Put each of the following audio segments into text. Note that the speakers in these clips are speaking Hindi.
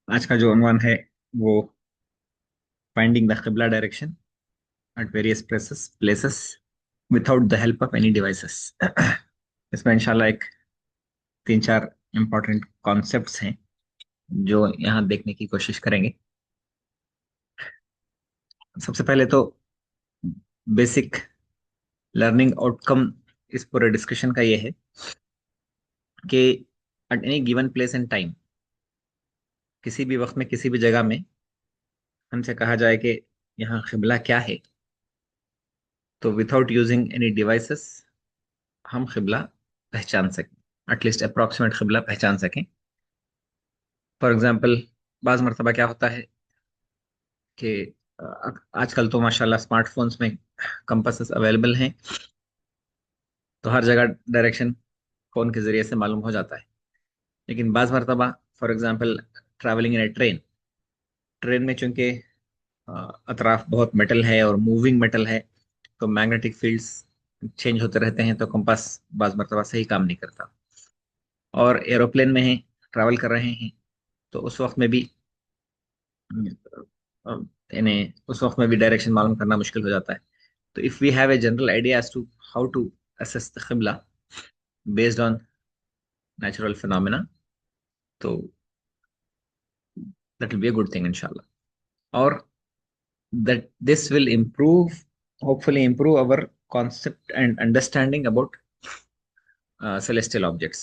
आज का जो unwan है वो फाइंडिंग द किबला direction at various places without the help of any devices. इसमें इंशाल्लाह एक तीन चार इंपॉर्टेंट कॉन्सेप्ट्स हैं जो यहाँ देखने की कोशिश करेंगे। सबसे पहले तो बेसिक लर्निंग आउटकम इस पूरे डिस्कशन का ये है कि at any given place and time, किसी भी वक्त में किसी भी जगह में हमसे कहा जाए कि यहाँ किबला क्या है, तो विदाउट यूजिंग एनी डिवाइसेस हम किबला पहचान सकें, एटलीस्ट अप्रॉक्सीमेट किबला पहचान सकें। फॉर एग्जांपल, बाज मरतबा क्या होता है कि आजकल तो माशाल्लाह स्मार्टफोन्स में कंपासेस अवेलेबल हैं, तो हर जगह डायरेक्शन फोन के जरिए से मालूम हो जाता है। लेकिन बाज मरतबा, for example, travelling in A train, train में चूंकि अतराफ बहुत मेटल है और मूविंग मेटल है, तो मैग्नेटिक फील्ड्स चेंज होते रहते हैं, तो कंपास बाज मरतबा सही काम नहीं करता। और एरोप्लेन में है, ट्रैवल कर रहे हैं, तो उस वक्त में भी अ, यानी उस वक्त में भी डायरेक्शन मालूम करना मुश्किल हो जाता है। तो if we have a general idea as to how to assess the qibla based on natural phenomena, तो that will be a good thing इंशाल्लाह। और that this will improve, hopefully improve our concept and understanding about celestial objects,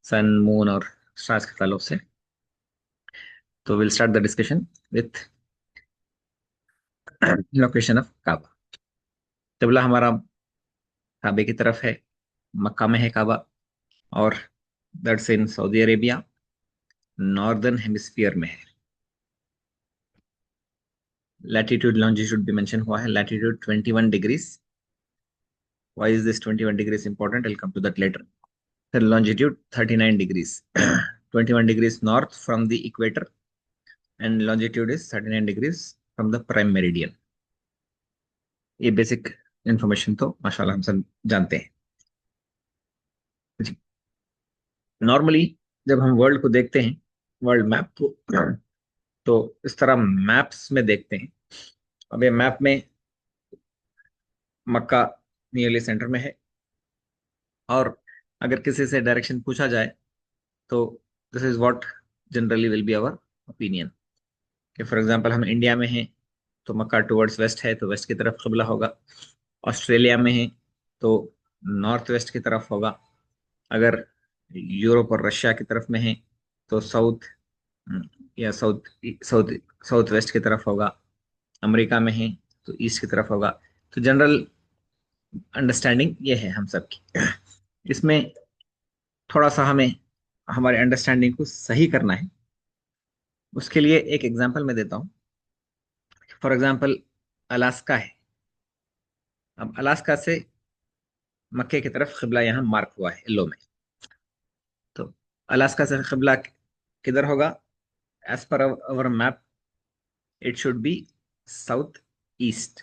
sun, moon और stars के ताल्लुक से। तो we'll start the discussion with location of काबा। किबला हमारा काबे की तरफ है, मक्का में है काबा, और that's in Saudi Arabia, northern hemisphere में है। लैटिट्यूड लॉन्जिट्यूड भी मेंशन हुआ है, latitude 21 degrees. Why is this 21 degrees important? I come to that later. फिर longitude 39 degrees, 21 degrees north from the equator, and longitude is 39 degrees from the prime meridian. ये बेसिक इंफॉर्मेशन तो माशाल्लाह हम सब जानते हैं। नॉर्मली जब हम वर्ल्ड को देखते हैं, वर्ल्ड मैप को, तो इस तरह मैप्स में देखते हैं। अब ये मैप में मक्का नियरली सेंटर में है, और अगर किसी से डायरेक्शन पूछा जाए तो this is what generally will be our opinion, कि फॉर एग्जांपल हम इंडिया में हैं तो मक्का टुवर्ड्स वेस्ट है, तो वेस्ट की तरफ किबला होगा। ऑस्ट्रेलिया में है तो नॉर्थ वेस्ट की तरफ होगा। अगर यूरोप और रशिया की तरफ में है तो साउथ या साउथ साउथ साउथ वेस्ट की तरफ होगा। अमेरिका में है तो ईस्ट की तरफ होगा। तो जनरल अंडरस्टैंडिंग ये है हम सबकी। इसमें थोड़ा सा हमें हमारे अंडरस्टैंडिंग को सही करना है। उसके लिए एक एग्जांपल मैं देता हूँ। फॉर एग्जांपल, अलास्का है। अब अलास्का से मक्के की तरफ किबला यहाँ मार्क हुआ है येलो में। तो अलास्का से किबला किधर होगा? As per our map it should be south east.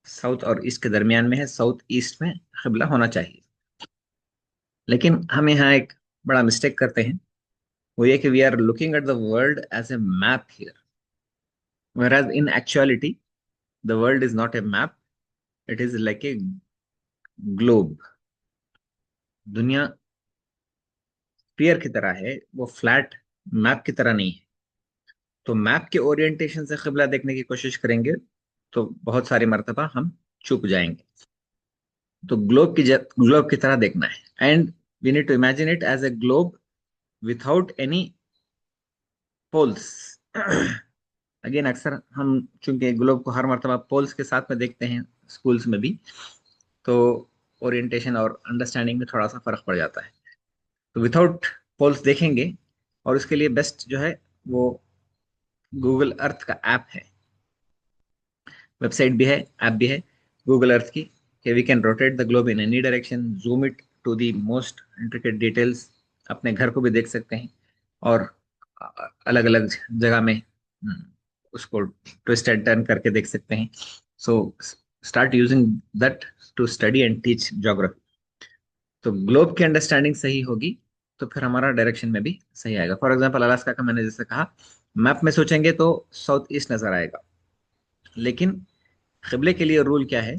South और ईस्ट के दरमियान में है, साउथ ईस्ट में किबला होना चाहिए। लेकिन हम यहाँ एक बड़ा मिस्टेक करते हैं, वो ये कि we are looking at the world as a map here, whereas in actuality the world is not a map, it is like a globe। दुनिया स्फीयर की तरह है, वो फ्लैट मैप की तरह नहीं है। तो मैप के ओरिएंटेशन से किबला देखने की कोशिश करेंगे तो बहुत सारी मर्तबा हम चूक जाएंगे। तो ग्लोब की तरह देखना है, and we need to imagine it as a globe without any poles. Again, अक्सर हम चूंकि ग्लोब को हर मर्तबा पोल्स के साथ में देखते हैं स्कूल्स में भी, तो ओरिएंटेशन और अंडरस्टैंडिंग में थोड़ा सा फर्क पड़ जाता है। तो विथआउट पोल्स देखेंगे, और उसके लिए बेस्ट जो है वो गूगल अर्थ का ऐप है। वेबसाइट भी है, ऐप भी है गूगल अर्थ की, कि we can rotate the globe in any direction, zoom it to the most intricate details. अपने घर को भी देख सकते हैं, और अलग अलग जगह में उसको ट्विस्ट एंड टर्न करके देख सकते हैं। So start using that to study and teach geography. तो ग्लोब की अंडरस्टैंडिंग सही होगी तो फिर हमारा डायरेक्शन में भी सही आएगा। फॉर एग्जाम्पल अलास्का का मैंने जैसे कहा, मैप में सोचेंगे तो साउथ ईस्ट नजर आएगा, लेकिन किबले के लिए रूल क्या है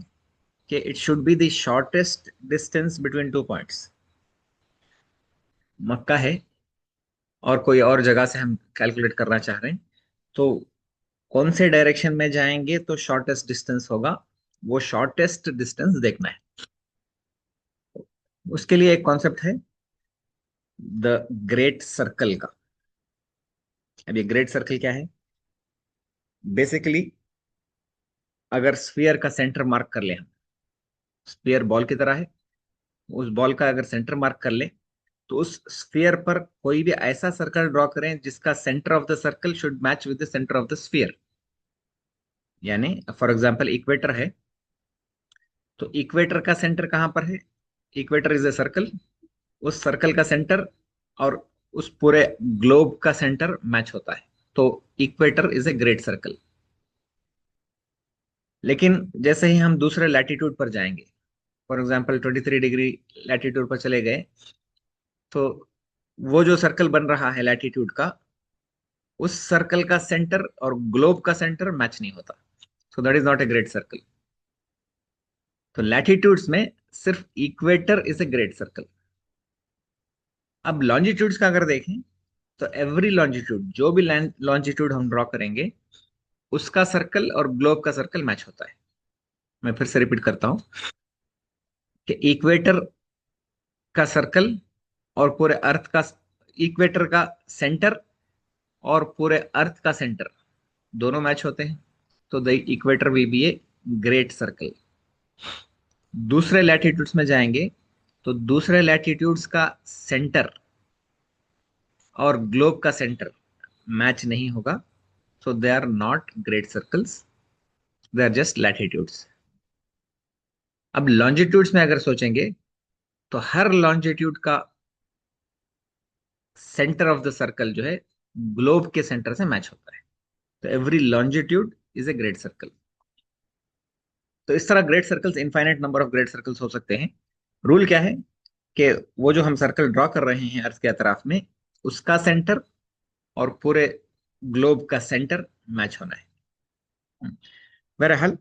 कि it should be the shortest distance between two points. Mecca है और कोई और जगह से हम कैलकुलेट करना चाह रहे हैं, तो कौन से डायरेक्शन में जाएंगे तो शॉर्टेस्ट डिस्टेंस होगा, वो शॉर्टेस्ट डिस्टेंस देखना है। उसके लिए एक कॉन्सेप्ट है द ग्रेट सर्कल का। अब ये ग्रेट सर्कल क्या है? बेसिकली अगर स्फीयर का सेंटर मार्क कर ले हम, स्फीयर बॉल की तरह है, उस बॉल का अगर सेंटर मार्क कर ले, तो उस स्फीयर पर कोई भी ऐसा सर्कल ड्रॉ करें जिसका centre of the circle should match with the centre of the sphere. यानी फॉर एग्जांपल इक्वेटर है, तो इक्वेटर का सेंटर कहाँ पर है? इक्वेटर इज ए सर्कल, उस सर्कल का सेंटर और उस पूरे ग्लोब का सेंटर मैच होता है, तो equator is a great circle. लेकिन जैसे ही हम दूसरे लैटिट्यूड पर जाएंगे, फॉर एग्जांपल 23 डिग्री लैटिट्यूड पर चले गए, तो वो जो सर्कल बन रहा है लैटिट्यूड का, उस सर्कल का सेंटर और ग्लोब का सेंटर मैच नहीं होता, so that is not a great circle. तो लैटिट्यूड्स में सिर्फ equator is a great circle. अब लॉन्जिट्यूड्स का अगर देखें, तो एवरी लॉन्जिट्यूड, जो भी लॉन्जिट्यूड हम ड्रॉ करेंगे, उसका सर्कल और ग्लोब का सर्कल मैच होता है। मैं फिर से रिपीट करता हूं कि इक्वेटर का सर्कल और पूरे अर्थ का, इक्वेटर का सेंटर और पूरे अर्थ का सेंटर दोनों मैच होते हैं, तो the equator will be a great circle. दूसरे लैटिट्यूड्स में जाएंगे, तो दूसरे लैटिट्यूड्स का सेंटर और ग्लोब का सेंटर मैच नहीं होगा, so they are not great circles, they are just latitudes. अब लॉन्जिट्यूड्स में अगर सोचेंगे, तो हर लॉन्जिट्यूड का सेंटर ऑफ द सर्कल जो है ग्लोब के सेंटर से मैच होता है, तो every longitude is a great circle. तो इस तरह great circles, infinite number of great circles हो सकते हैं। रूल क्या है कि वो जो हम सर्कल ड्रॉ कर रहे हैं अर्थ के अतराफ में, उसका सेंटर और पूरे ग्लोब का सेंटर मैच होना है। बहरहाल,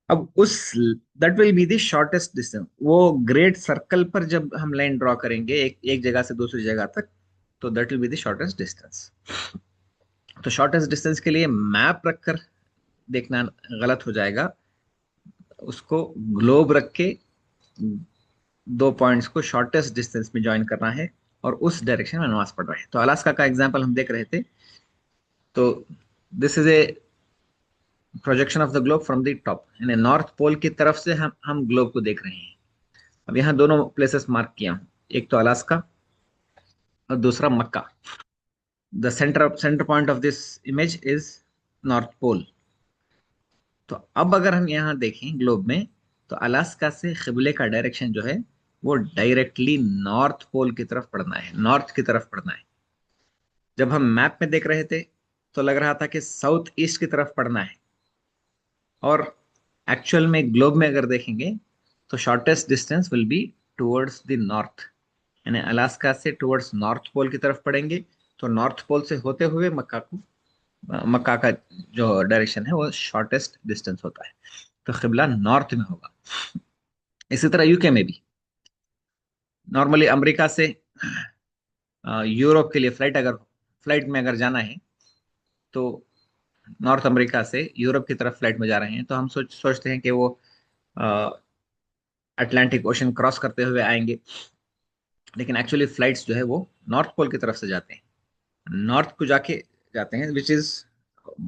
अब उस, that will B the shortest distance. वो ग्रेट सर्कल पर जब हम लाइन ड्रॉ करेंगे एक जगह से दूसरी जगह तक, तो that will B the shortest distance. तो शॉर्टेस्ट डिस्टेंस के लिए मैप रखकर देखना गलत हो जाएगा, उसको ग्लोब रख के दो पॉइंट्स को शॉर्टेस्ट डिस्टेंस में ज्वाइन करना है और उस डायरेक्शन में नमाज पढ़ रहे हैं। तो अलास्का का एग्जांपल हम देख रहे थे, तो this is a projection of the globe from the top, यानी नॉर्थ पोल की तरफ से हम ग्लोब को देख रहे हैं। अब यहाँ दोनों प्लेसेस मार्क किया हूं, एक तो अलास्का और दूसरा Mecca. The centre point of this image is north pole. तो अब अगर हम यहाँ देखें ग्लोब में, तो अलास्का से किबले का डायरेक्शन जो है वो डायरेक्टली नॉर्थ पोल की तरफ पड़ना है, नॉर्थ की तरफ पड़ना है। जब हम मैप में देख रहे थे, तो लग रहा था कि साउथ ईस्ट की तरफ पड़ना है, और एक्चुअल में ग्लोब में अगर देखेंगे, तो shortest distance will be towards the north, यानी अलास्का से टुवर्ड्स नॉर्थ पोल की तरफ पड़ेंगे, तो नॉर्थ पोल से होते हुए मक्का का जो डायरेक्शन है वो शॉर्टेस्ट डिस्टेंस होता है, तो किबला नॉर्थ में होगा। इसी तरह यूके में भी नॉर्मली अमेरिका से यूरोप के लिए फ्लाइट में अगर जाना है, तो नॉर्थ अमेरिका से यूरोप की तरफ फ्लाइट में जा रहे हैं, तो हम सोचते हैं कि वो अटलांटिक ओशन क्रॉस करते हुए आएंगे, लेकिन एक्चुअली फ्लाइट्स जो है वो नॉर्थ पोल की तरफ से जाते हैं, नॉर्थ को जाके जाते हैं, which is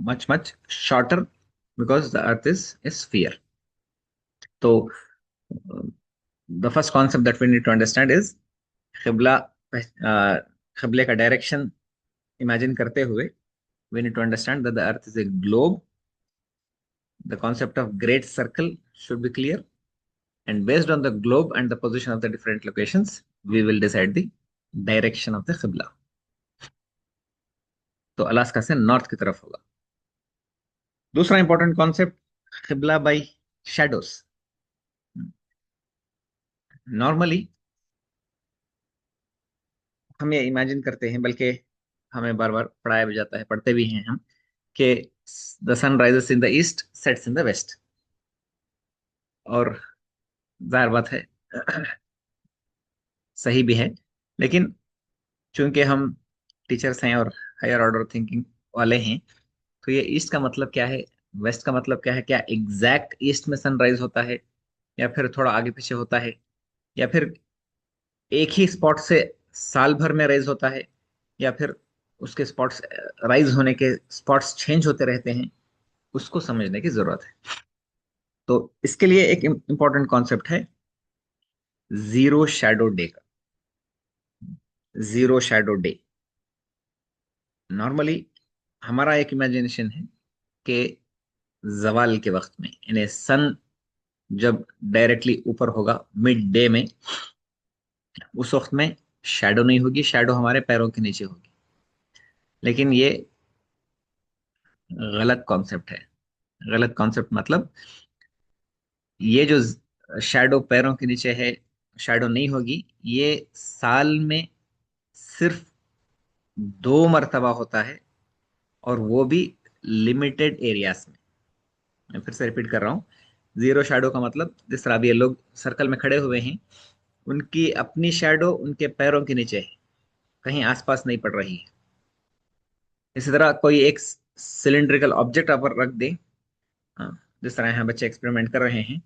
much much shorter because the earth is a sphere. तो the first concept that we need to understand is किबला, किबले का डायरेक्शन इमेजिन करते हुए we need to understand that the earth is a globe. The concept of great circle should be clear, and based on the globe and the position of the different locations, we will decide the direction of the qibla. तो अलास्का से नॉर्थ की तरफ होगा। दूसरा important concept, qibla by shadows. Normally हम ये इमेजिन करते हैं, बल्कि हमें बार बार पढ़ाया भी जाता है, पढ़ते भी हैं हम, कि the sun rises in the east, sets in the west. और जाहिर बात है, सही भी है। लेकिन चूंकि हम टीचर्स हैं और हायर ऑर्डर थिंकिंग वाले हैं, तो ये ईस्ट का मतलब क्या है, वेस्ट का मतलब क्या है, क्या एग्जैक्ट ईस्ट में सनराइज होता है, या फिर थोड़ा आगे पीछे होता है, या फिर एक ही स्पॉट से साल भर में राइज होता है, या फिर उसके स्पॉट्स, राइज होने के स्पॉट्स चेंज होते रहते हैं, उसको समझने की जरूरत है। तो इसके लिए एक इंपॉर्टेंट कॉन्सेप्ट है जीरो शैडो डे का। जीरो शैडो डे, नॉर्मली हमारा एक इमेजिनेशन है कि जवाल के वक्त में, यानी सन जब डायरेक्टली ऊपर होगा मिड डे में, उस वक्त में शैडो नहीं होगी, शैडो हमारे पैरों के नीचे होगी। लेकिन ये गलत कॉन्सेप्ट है। गलत कॉन्सेप्ट मतलब, ये जो शैडो पैरों के नीचे है, शैडो नहीं होगी, ये साल में सिर्फ 2 मर्तबा होता है, और वो भी लिमिटेड एरियाज में। मैं फिर से रिपीट कर रहा हूँ, जीरो शैडो का मतलब, जिस तरह अभी ये लोग सर्कल में खड़े हुए हैं, उनकी अपनी शैडो उनके पैरों के नीचे है, कहीं आसपास नहीं पड़ रही है। इसी तरह कोई एक सिलिंड्रिकल ऑब्जेक्ट आप रख दें, हाँ, जिस तरह यहाँ बच्चे एक्सपेरिमेंट कर रहे हैं,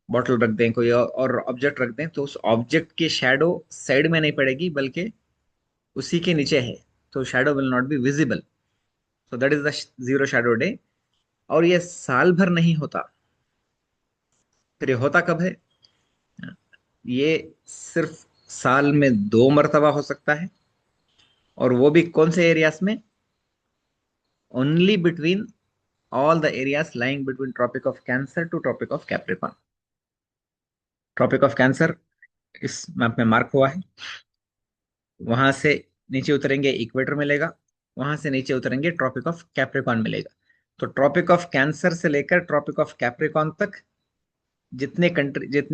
बॉटल रख दें, कोई और ऑब्जेक्ट रख दें, तो उस ऑब्जेक्ट की शैडो साइड में नहीं पड़ेगी, बल्कि उसी के नीचे है, तो shadow will not be visible. So that is the zero shadow day. और ये साल भर नहीं होता। फिर ये होता कब है? ये सिर्फ साल में 2 मर्तबा हो सकता है, और वो भी कौन से एरियाज में? Only between all the areas lying between tropic of cancer to tropic of capricorn. Tropic of cancer इस मैप में मार्क हुआ है, वहां से नीचे उतरेंगे इक्वेटर मिलेगा, वहां से नीचे उतरेंगे ट्रॉपिक ऑफ कैप्रिकॉर्न मिलेगा। तो ट्रॉपिक ऑफ कैंसर से लेकर ट्रॉपिक ऑफ कैप्रिकॉर्न तक जितने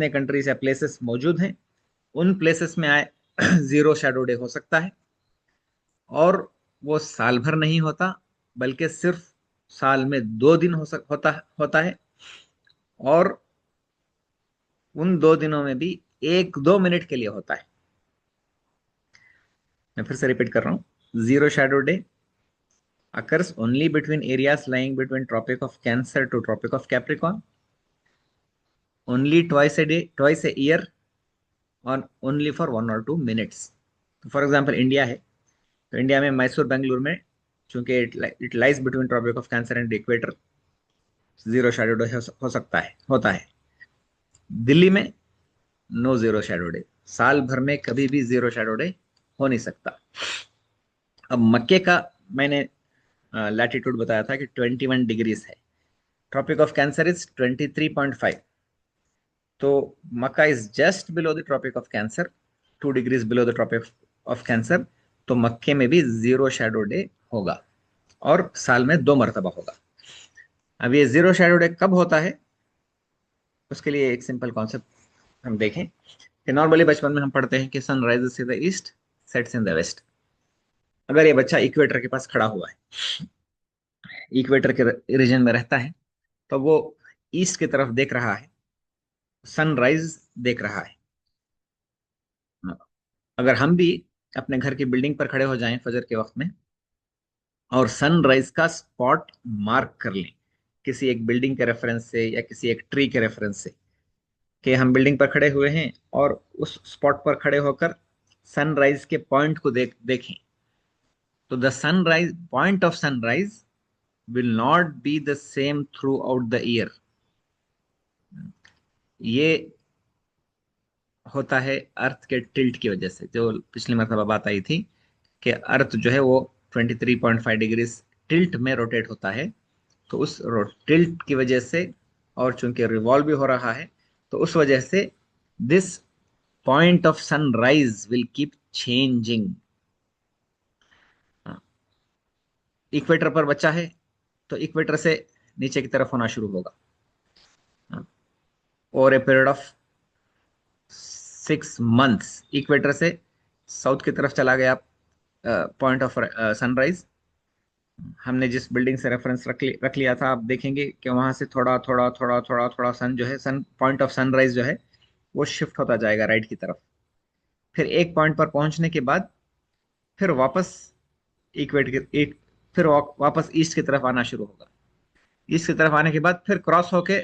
कंट्रीज या प्लेसेस मौजूद हैं, उन प्लेसेस में आए जीरो शैडो डे हो सकता है। और वो साल भर नहीं होता, बल्कि सिर्फ साल में 2 दिन होता है। और उन 2 दिनों में भी 1-2 मिनट के लिए होता है। मैं फिर से रिपीट कर रहा हूँ, zero shadow day occurs only between areas lying between Tropic of Cancer to Tropic of Capricorn, only twice a year, और only for 1 or 2 minutes। तो फॉर एग्जाम्पल इंडिया है, तो इंडिया में मैसूर बेंगलुरु में, चूंकि it lies between tropic of cancer and equator, zero shadow day हो सकता है, होता है। दिल्ली में नो जीरो शैडो डे, साल भर में कभी भी जीरो शैडो डे हो नहीं सकता। अब मक्के का मैंने लैटिट्यूड बताया था कि 21 डिग्रीज है, ट्रॉपिक ऑफ कैंसर इज 23.5। तो Mecca is just below the tropic of cancer, 2 degrees below the tropic of cancer. तो मक्के में भी जीरो शैडो डे होगा, और साल में 2 मरतबा होगा। अब ये जीरो शैडो डे कब होता है, उसके लिए एक सिंपल कॉन्सेप्ट हम देखें, कि नॉर्मली बचपन में हम पढ़ते हैं कि sun rises in the east, sets in the west. अगर ये बच्चा इक्वेटर के पास खड़ा हुआ है, इक्वेटर के रीजन में रहता है, तो वो ईस्ट की तरफ देख रहा है, सनराइज देख रहा है। अगर हम भी अपने घर की बिल्डिंग पर खड़े हो जाएं फजर के वक्त में, और सनराइज का स्पॉट मार्क कर लें, किसी एक बिल्डिंग के रेफरेंस से या किसी एक ट्री के रेफरेंस से, कि हम बिल्डिंग पर खड़े हुए हैं, और उस स्पॉट पर खड़े होकर सनराइज के पॉइंट को देखें, तो the sunrise point of sunrise will not be the same through out the year. ये होता है अर्थ के टिल्ट की वजह से, जो पिछली मरतबा बात आई थी, कि अर्थ जो है वो 23.5 डिग्रीज टिल्ट में रोटेट होता है। तो उस टिल्ट की वजह से, और चूंकि रिवॉल्व भी हो रहा है, तो उस वजह से this point of sunrise will keep changing. Equator पर बच्चा है, तो इक्वेटर से नीचे की तरफ होना शुरू होगा, और a period of 6 months equator से साउथ की तरफ चला गया, पॉइंट ऑफ सनराइज, हमने जिस बिल्डिंग से रेफरेंस रख लिया था, आप देखेंगे कि वहां से थोड़ा थोड़ा थोड़ा थोड़ा थोड़ा सन जो है, सन पॉइंट ऑफ सनराइज जो है वो शिफ्ट होता जाएगा राइट की तरफ। फिर एक पॉइंट पर पहुंचने के बाद फिर वापस इक्वेट के एक फिर वापस ईस्ट की तरफ आना शुरू होगा। ईस्ट की तरफ आने के बाद फिर क्रॉस होके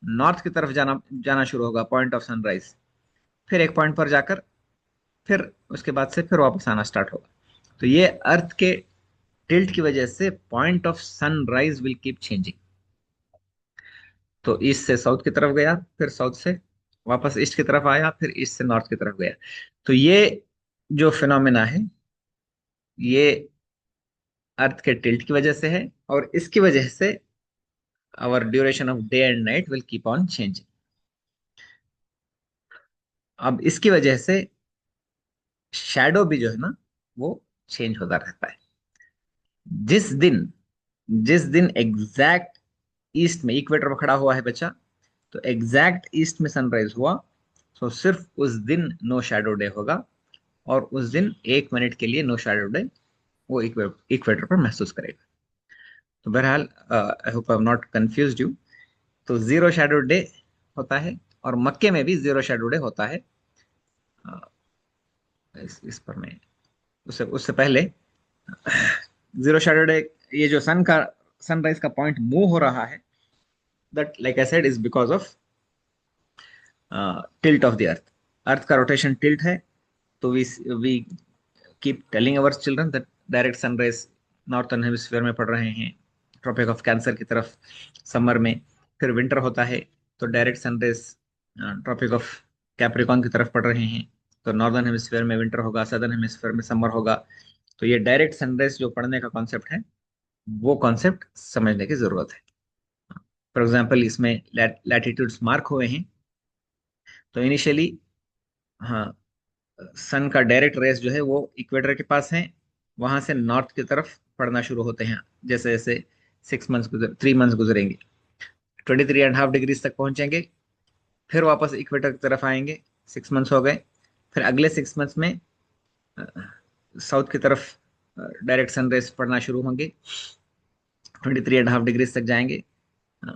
नॉर्थ की तरफ जाना जाना शुरू होगा पॉइंट ऑफ सनराइज। फिर एक पॉइंट पर जाकर फिर उसके बाद से फिर वापस आना स्टार्ट होगा। तो ये अर्थ के टिल्ट की वजह से point of sunrise will keep changing. तो ईस्ट से साउथ की तरफ गया, फिर साउथ से वापस ईस्ट की तरफ आया, फिर ईस्ट से नॉर्थ की तरफ गया। तो ये जो फिनोमेना है ये अर्थ के टिल्ट की वजह से है, और इसकी वजह से our duration of day and night will keep on changing. अब इसकी वजह से शैडो भी जो है ना वो चेंज होता रहता है। जिस दिन जिस दिन एग्जैक्ट ईस्ट में इक्वेटर पर खड़ा हुआ है बच्चा, तो एग्जैक्ट ईस्ट में सनराइज हुआ, तो सिर्फ उस दिन नो शैडो डे होगा, और उस दिन 1 मिनट के लिए नो शैडो डे वो इक्वेटर पर महसूस करेगा। तो बहरहाल I hope I have not confused you. तो जीरो शैडो डे होता है, और मक्के में भी जीरो शैडो डे होता है। अ, इस पर मैं उससे उससे पहले जीरो शैडो डे, ये जो सनराइज का पॉइंट मूव हो रहा है, that like I said is because of tilt of the earth. Earth का रोटेशन टिल्ट है। तो we keep telling our children that direct sunrise northern hemisphere में पड़ रहे हैं, ट्रॉपिक ऑफ कैंसर की तरफ समर में। फिर विंटर होता है तो direct sunrise tropic of capricorn की तरफ पड़ रहे हैं, तो नॉर्दर्न हेमिस्फीयर में विंटर होगा, सदर्न हेमिस्फीयर में समर होगा। तो ये डायरेक्ट सनराइज जो पढ़ने का कॉन्सेप्ट है, वो कॉन्सेप्ट समझने की जरूरत है। फॉर एग्जाम्पल इसमें लैटिट्यूड्स मार्क हुए हैं। तो इनिशियली, हाँ, सन का डायरेक्ट रेस जो है वो इक्वेटर के पास है, वहां से नॉर्थ की तरफ पड़ना शुरू होते हैं। जैसे जैसे 6 मंथ्स 3 मंथ्स गुजरेंगे, 23.5 डिग्रीज तक पहुंचेंगे, फिर वापस इक्वेटर की तरफ आएंगे। 6 मंथ्स हो गए, फिर अगले 6 मंथ्स में साउथ की तरफ डायरेक्ट सन रेस पड़ना शुरू होंगे, 23.5 डिग्रीज तक जाएंगे, अ,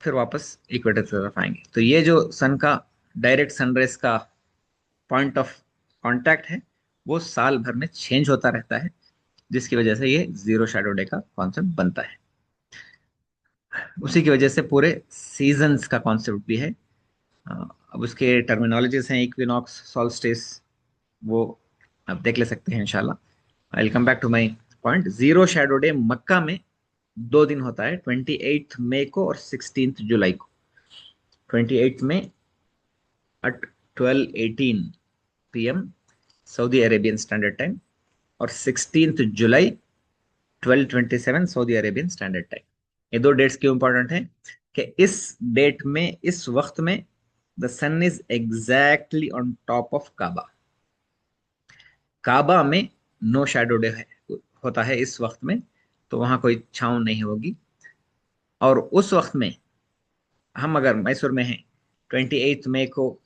फिर वापस इक्वेटर की तरफ आएंगे। तो ये जो सन का डायरेक्ट सनरेज का पॉइंट ऑफ कांटेक्ट है, वो साल भर में चेंज होता रहता है, जिसकी वजह से ये जीरो शैडो डे का कॉन्सेप्ट बनता है। उसी की वजह से पूरे सीजन्स का कॉन्सेप्ट भी है। अ, अब उसके टर्मिनोलॉजीज हैं, इक्विनॉक्स, सॉल्स्टिस, वो आप देख ले सकते हैं इंशाल्लाह। I will come back to my point. Zero shadow day Mecca में 2 दिन होता है, 28 मई को और 16 जुलाई को। 28 में at 12:18 PM Saudi Arabian standard time, और 16 जुलाई 12:27 सऊदी अरेबियन स्टैंडर्ड टाइम। ये दो डेट्स क्यों इंपॉर्टेंट है कि इस डेट में, इस वक्त में, the sun is exactly on top of Kaaba. Kaaba में नो शैडो डे होता है इस वक्त में, तो वहां कोई छांव नहीं होगी। और उस वक्त में हम अगर मैसूर में हैं, 28 मई को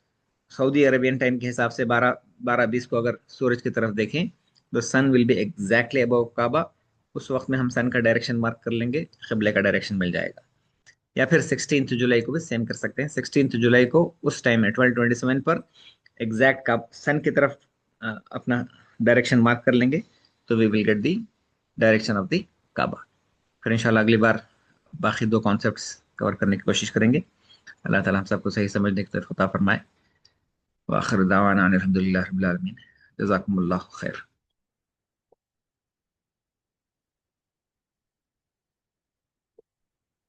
सऊदी अरेबियन टाइम के हिसाब से 12:20 को अगर सूरज की तरफ देखें, तो सन विल बी एग्जैक्टली अबव काबा। उस वक्त में हम सन का डायरेक्शन मार्क कर लेंगे, किबले का डायरेक्शन मिल जाएगा। या फिर 16 जुलाई को भी सेम कर सकते हैं। 16 जुलाई को उस टाइम में 12:27 पर एग्जैक्ट का सन की तरफ अपना डायरेक्शन मार्क कर लेंगे, तो we will get the direction of the Kaaba. फिर इंशाल्लाह अगली बार बाकी दो कॉन्सेप्ट्स कवर करने की कोशिश करेंगे। अल्लाह ताला हम सबको सही समझने की तरफ अता फरमाए। वाखिर दावाना अनिल हम्दुलिल्लाहि रब्बिल आलमीन। जज़ाकुमुल्लाहु खैर।